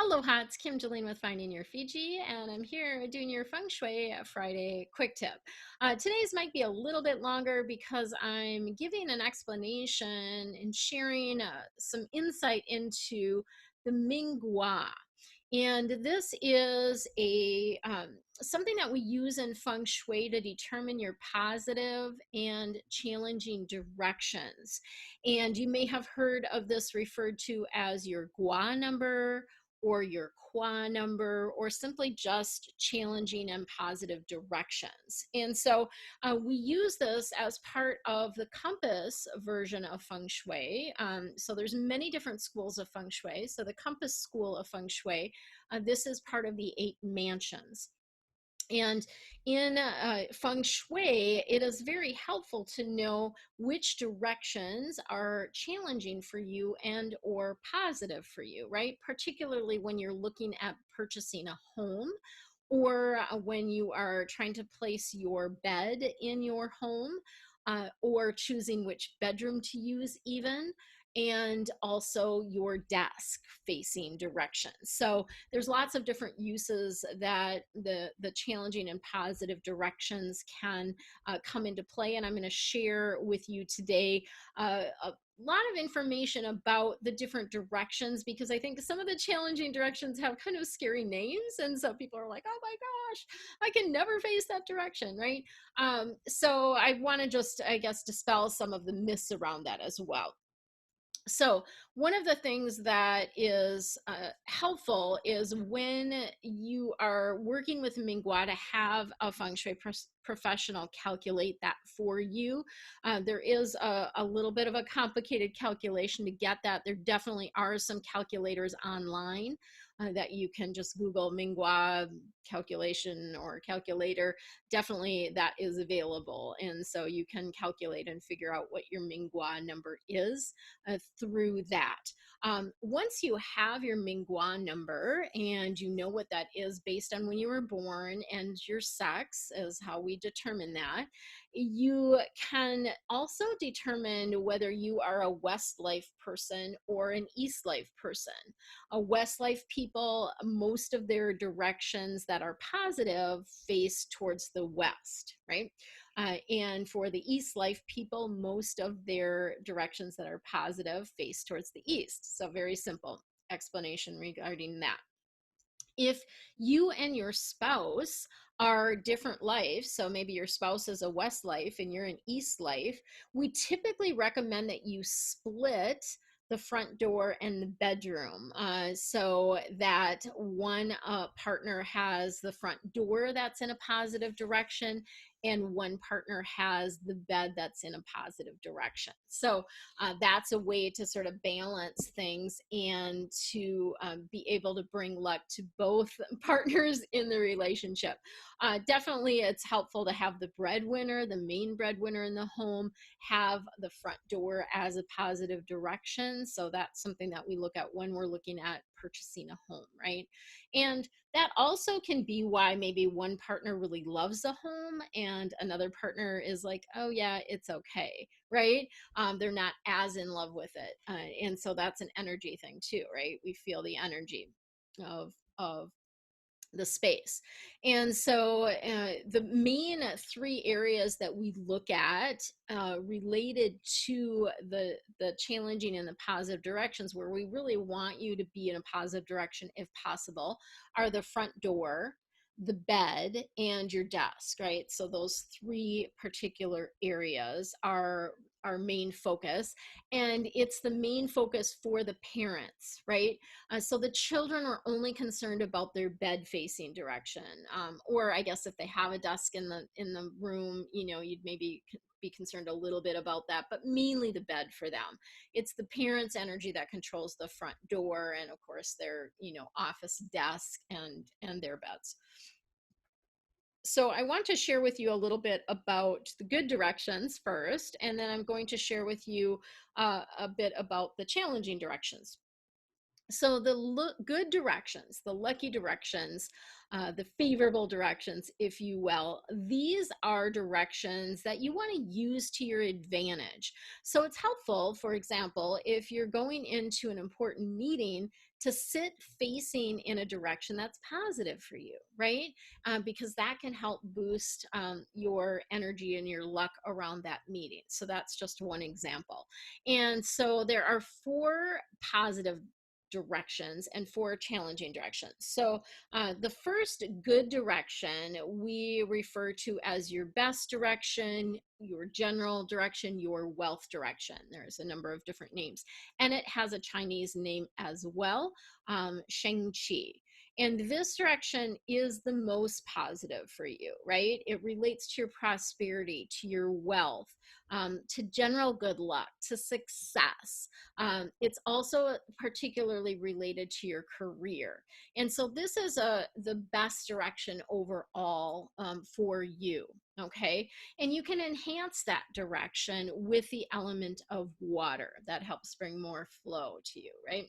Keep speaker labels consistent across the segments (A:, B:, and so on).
A: Aloha, it's Kim Jolene with Finding Your Fiji, and I'm here doing your Feng Shui Friday quick tip. Today's might be a little bit longer because I'm giving an explanation and sharing some insight into the Ming Gua. And this is a something that we use in Feng Shui to determine your positive and challenging directions. And you may have heard of this referred to as your Gua number or your qua number, or simply just challenging and positive directions. And so we use this as part of the compass version of Feng Shui. So there's many different schools of Feng Shui. So the compass school of Feng Shui, this is part of the 8 mansions. And in Feng Shui, it is very helpful to know which directions are challenging for you and or positive for you, right? Particularly when you're looking at purchasing a home, or when you are trying to place your bed in your home, or choosing which bedroom to use even, and also your desk facing direction. So there's lots of different uses that the challenging and positive directions can come into play, and I'm going to share with you today a lot of information about the different directions, because I think some of the challenging directions have kind of scary names, and so people are like, oh my gosh, I can never face that direction, right? So I want to just, I guess, dispel some of the myths around that as well. So one of the things that is helpful is when you are working with Ming Gua to have a feng shui professional calculate that for you. There is a little bit of a complicated calculation to get that. There definitely are some calculators online that you can just Google Ming Gua calculation or calculator. Definitely that is available. And so you can calculate and figure out what your Ming Gua number is through that. Once you have your Ming Gua number and you know what that is based on when you were born, and your sex is how we determine that, you can also determine whether you are a West Life person or an East Life person. A West Life people, most of their directions that are positive face towards the West, right? And for the East Life people, most of their directions that are positive face towards the East. So very simple explanation regarding that. If you and your spouse are different lives, so maybe your spouse is a West Life and you're an East Life, we typically recommend that you split the front door and the bedroom, so that one partner has the front door that's in a positive direction, and one partner has the bed that's in a positive direction. So that's a way to sort of balance things and to be able to bring luck to both partners in the relationship. Definitely, it's helpful to have the breadwinner, the main breadwinner in the home, have the front door as a positive direction. So that's something that we look at when we're looking at purchasing a home, right? And that also can be why maybe one partner really loves the home and another partner is like, oh yeah, it's okay, right? They're not as in love with it, and so that's an energy thing too, right? We feel the energy of the space. And so the main 3 areas that we look at related to the challenging and the positive directions, where we really want you to be in a positive direction if possible, are the front door, the bed, and your desk, right? So those 3 particular areas are our main focus, and it's the main focus for the parents, right? So the children are only concerned about their bed facing direction, or I guess if they have a desk in the room, you know, you'd maybe be concerned a little bit about that, but mainly the bed for them. It's the parents' energy that controls the front door, and of course their, you know, office desk and their beds. So I want to share with you a little bit about the good directions first, and then I'm going to share with you a bit about the challenging directions. So the good directions, the lucky directions, the favorable directions, if you will, these are directions that you want to use to your advantage. So it's helpful, for example, if you're going into an important meeting, to sit facing in a direction that's positive for you, right? Because that can help boost your energy and your luck around that meeting. So that's just one example. And so there are 4 positive directions and 4 challenging directions. So the first good direction we refer to as your best direction, your general direction, your wealth direction. There's a number of different names, and it has a Chinese name as well, Sheng Qi. And this direction is the most positive for you, right? It relates to your prosperity, to your wealth, to general good luck, to success. It's also particularly related to your career. And so this is the best direction overall for you, okay? And you can enhance that direction with the element of water. That helps bring more flow to you, right?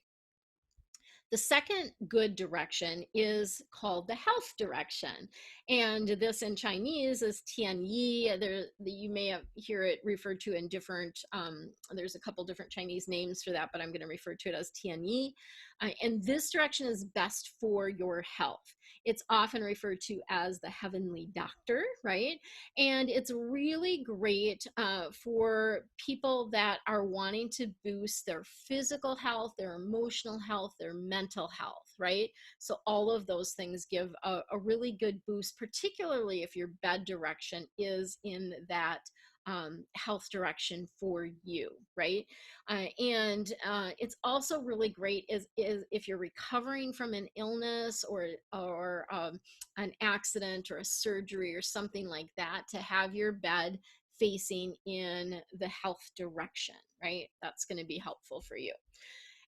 A: The second good direction is called the health direction. And this in Chinese is Tian Yi. You may hear it referred to in different, there's a couple different Chinese names for that, but I'm going to refer to it as Tian Yi. And this direction is best for your health. It's often referred to as the heavenly doctor, right? And it's really great for people that are wanting to boost their physical health, their emotional health, their mental health, right? So all of those things give a really good boost, particularly if your bed direction is in that health direction for you, right? And it's also really great is if you're recovering from an illness or an accident or a surgery or something like that, to have your bed facing in the health direction, right? That's going to be helpful for you.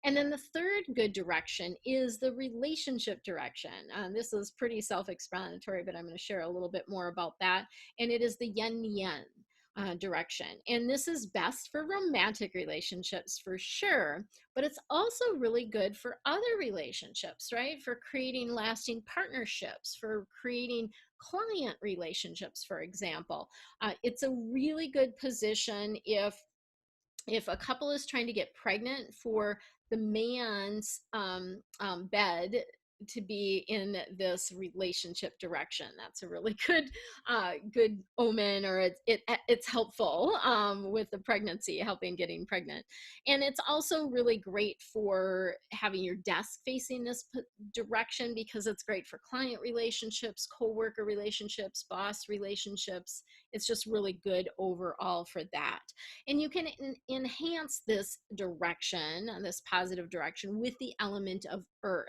A: And then the third good direction is the relationship direction. This is pretty self-explanatory, but I'm going to share a little bit more about that. And it is the yin yen direction. And this is best for romantic relationships for sure, but it's also really good for other relationships, right? For creating lasting partnerships, for creating client relationships, for example. It's a really good position if a couple is trying to get pregnant, for the man's bed to be in this relationship direction. That's a really good omen, or it's helpful with the pregnancy, helping getting pregnant. And it's also really great for having your desk facing this direction, because it's great for client relationships, co-worker relationships, boss relationships. It's just really good overall for that. And you can enhance this direction, this positive direction, with the element of earth.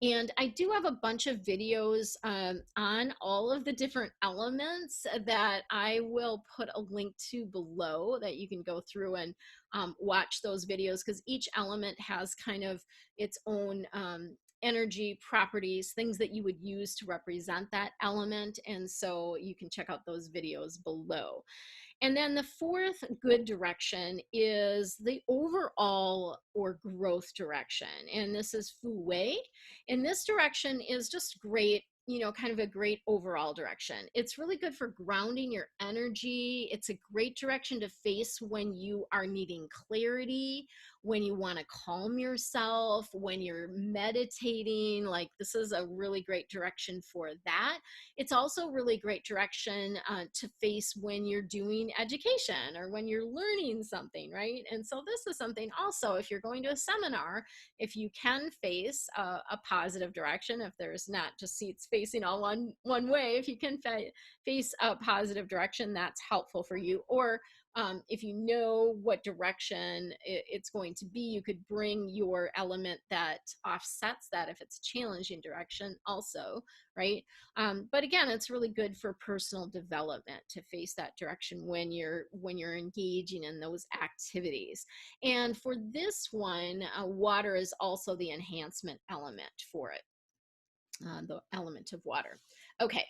A: And I do have a bunch of videos on all of the different elements that I will put a link to below, that you can go through and watch those videos, because each element has kind of its own energy properties, things that you would use to represent that element. And so you can check out those videos below. And then the fourth good direction is the overall or growth direction. And this is Fu Wei. And this direction is just great, kind of a great overall direction. It's really good for grounding your energy. It's a great direction to face when you are needing clarity, when you want to calm yourself, when you're meditating. Like, this is a really great direction for that. It's also really great direction to face when you're doing education or when you're learning something, right? And so this is something also, if you're going to a seminar, if you can face a positive direction, if there's not just seats facing all one way, if you can face a positive direction, that's helpful for you. Or if you know what direction it's going to be, you could bring your element that offsets that if it's a challenging direction also, right? But again, it's really good for personal development to face that direction when you're engaging in those activities. And for this one, water is also the enhancement element for it, the element of water. Okay.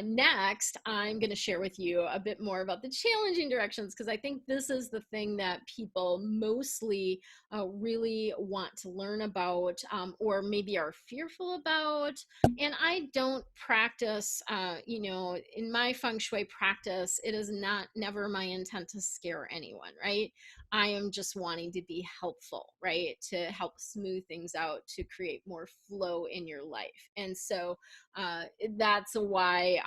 A: Next, I'm going to share with you a bit more about the challenging directions, because I think this is the thing that people mostly really want to learn about, or maybe are fearful about. And I don't practice, in my Feng Shui practice, it is never my intent to scare anyone, right? I am just wanting to be helpful, right? To help smooth things out, to create more flow in your life. And so uh, that's why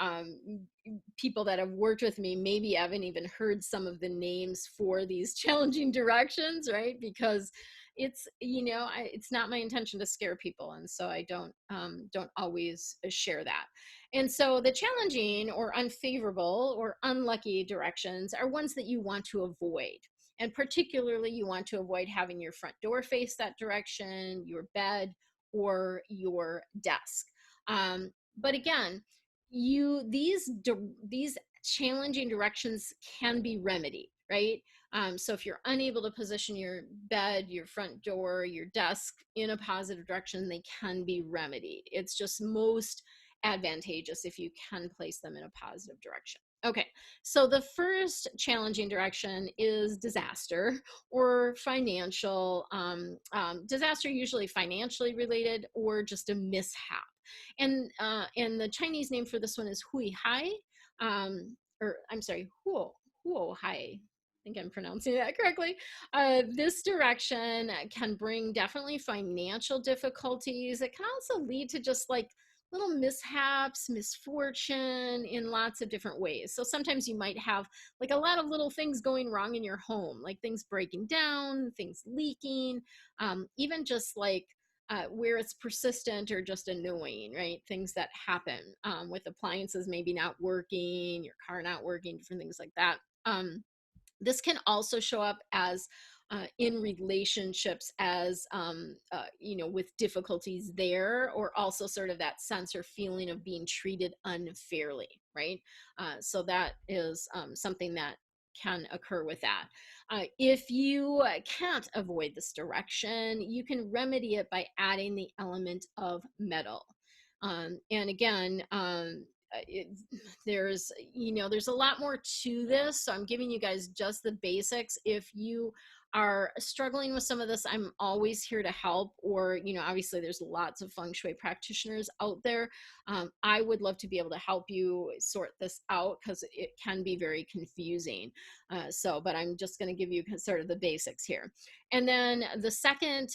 A: people that have worked with me maybe haven't even heard some of the names for these challenging directions, right? Because it's, it's not my intention to scare people, and so I don't always share that. And so the challenging or unfavorable or unlucky directions are ones that you want to avoid. And particularly, you want to avoid having your front door face that direction, your bed, or your desk. But again, these challenging directions can be remedied, right? So if you're unable to position your bed, your front door, your desk in a positive direction, they can be remedied. It's just most advantageous if you can place them in a positive direction. Okay, so the first challenging direction is disaster or financial disaster, usually financially related or just a mishap. And the Chinese name for this one is Hui Hai, or I'm sorry, Huo Hai. I think I'm pronouncing that correctly. This direction can bring definitely financial difficulties. It can also lead to just like little mishaps, misfortune in lots of different ways. So sometimes you might have like a lot of little things going wrong in your home, like things breaking down, things leaking, even just like where it's persistent or just annoying, right? Things that happen with appliances maybe not working, your car not working, different things like that. This can also show up as in relationships as with difficulties there, or also sort of that sense or feeling of being treated unfairly, right? So that is something that can occur with that. If you can't avoid this direction, you can remedy it by adding the element of metal. And again, it, there's a lot more to this, so I'm giving you guys just the basics. If you are struggling with some of this, I'm always here to help. Or obviously there's lots of feng shui practitioners out there. I would love to be able to help you sort this out, because it can be very confusing. But I'm just going to give you sort of the basics here. And then the second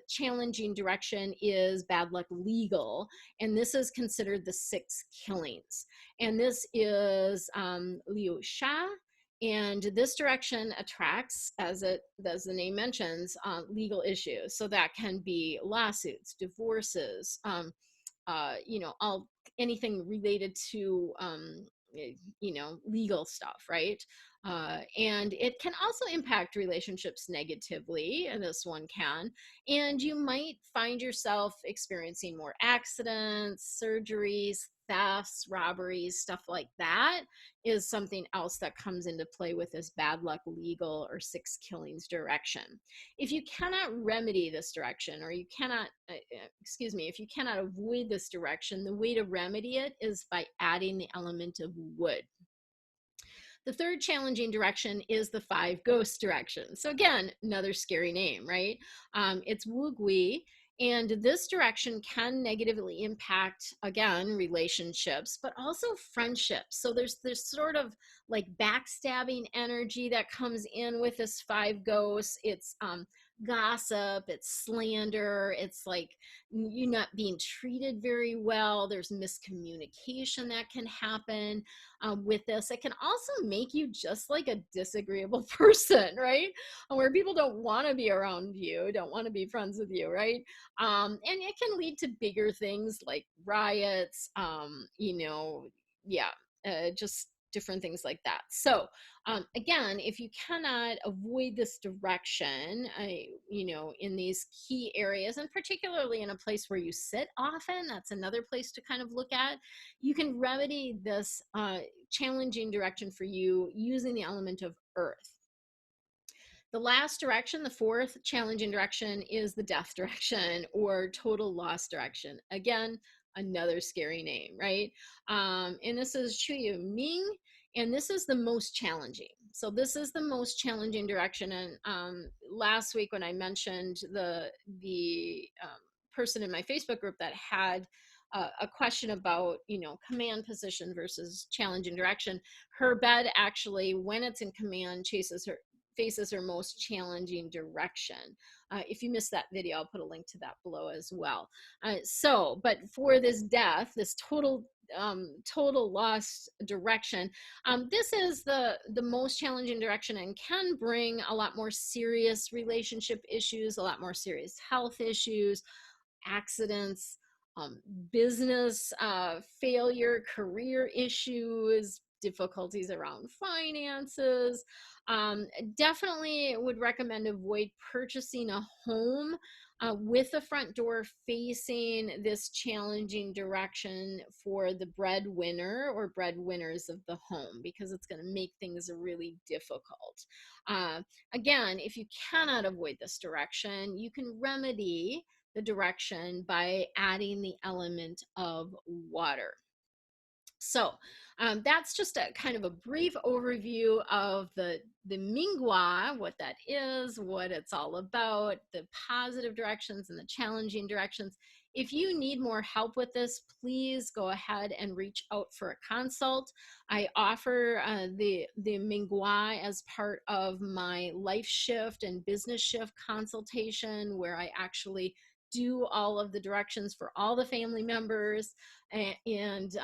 A: challenging direction is bad luck legal, and this is considered the 6 killings. And this is Liu Sha. And this direction attracts, as the name mentions, legal issues. So that can be lawsuits, divorces, all anything related to legal stuff, right? And it can also impact relationships negatively, and this one can. And you might find yourself experiencing more accidents, surgeries, thefts, robberies, stuff like that is something else that comes into play with this bad luck legal or 6 killings direction. If you cannot remedy this direction, or you cannot, if you cannot avoid this direction, the way to remedy it is by adding the element of wood. The third challenging direction is the 5 ghost direction. So again, another scary name, right? It's Wu Gui. And this direction can negatively impact, again, relationships, but also friendships. So there's sort of like backstabbing energy that comes in with this 5 ghosts. It's gossip, it's slander, it's like you're not being treated very well. There's miscommunication that can happen with this. It can also make you just like a disagreeable person, right? Where people don't want to be around you, don't want to be friends with you, right? And it can lead to bigger things like riots, just different things like that. So again, if you cannot avoid this direction, in these key areas, and particularly in a place where you sit often, that's another place to kind of look at. You can remedy this challenging direction for you using the element of earth. The last direction, the fourth challenging direction, is the death direction or total loss direction. Again, another scary name, right? And this is Chuyu Ming, and this is the most challenging. So this is the most challenging direction. And last week when I mentioned the person in my Facebook group that had a question about, command position versus challenging direction, her bed actually, when it's in command, faces her most challenging direction. If you missed that video, I'll put a link to that below as well. But for this death, this total lost direction, this is the most challenging direction and can bring a lot more serious relationship issues, a lot more serious health issues, accidents, um, business failure, career issues, difficulties around finances. Um, Definitely would recommend avoid purchasing a home with the front door facing this challenging direction for the breadwinner or breadwinners of the home, because it's going to make things really difficult. Uh, Again, if you cannot avoid this direction, you can remedy the direction by adding the element of water. So that's just a kind of a brief overview of the Ming Gua, what that is, what it's all about, the positive directions and the challenging directions. If you need more help with this, please go ahead and reach out for a consult. I offer the Ming Gua as part of my life shift and business shift consultation, where I actually do all of the directions for all the family members and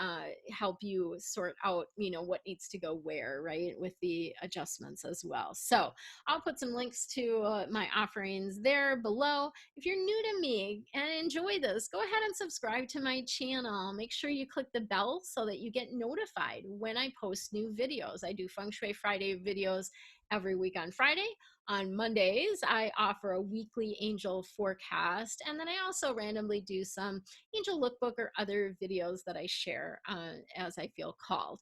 A: help you sort out, what needs to go where, right, with the adjustments as well. So I'll put some links to my offerings there below. If you're new to me and enjoy this, go ahead and subscribe to my channel. Make sure you click the bell so that you get notified when I post new videos. I do Feng Shui Friday videos every week on Friday. On Mondays, I offer a weekly angel forecast, and then I also randomly do some angel lookbook or other videos that I share as I feel called.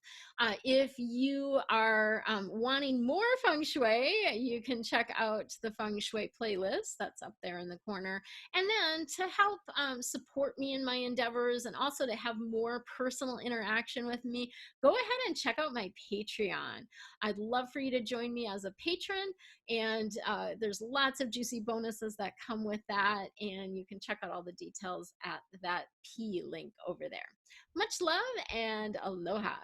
A: If you are wanting more feng shui, you can check out the feng shui playlist that's up there in the corner. And then to help support me in my endeavors and also to have more personal interaction with me, go ahead and check out my Patreon. I'd love for you to join me as a patron, and there's lots of juicy bonuses that come with that, and you can check out all the details at that P link over there. Much love and aloha.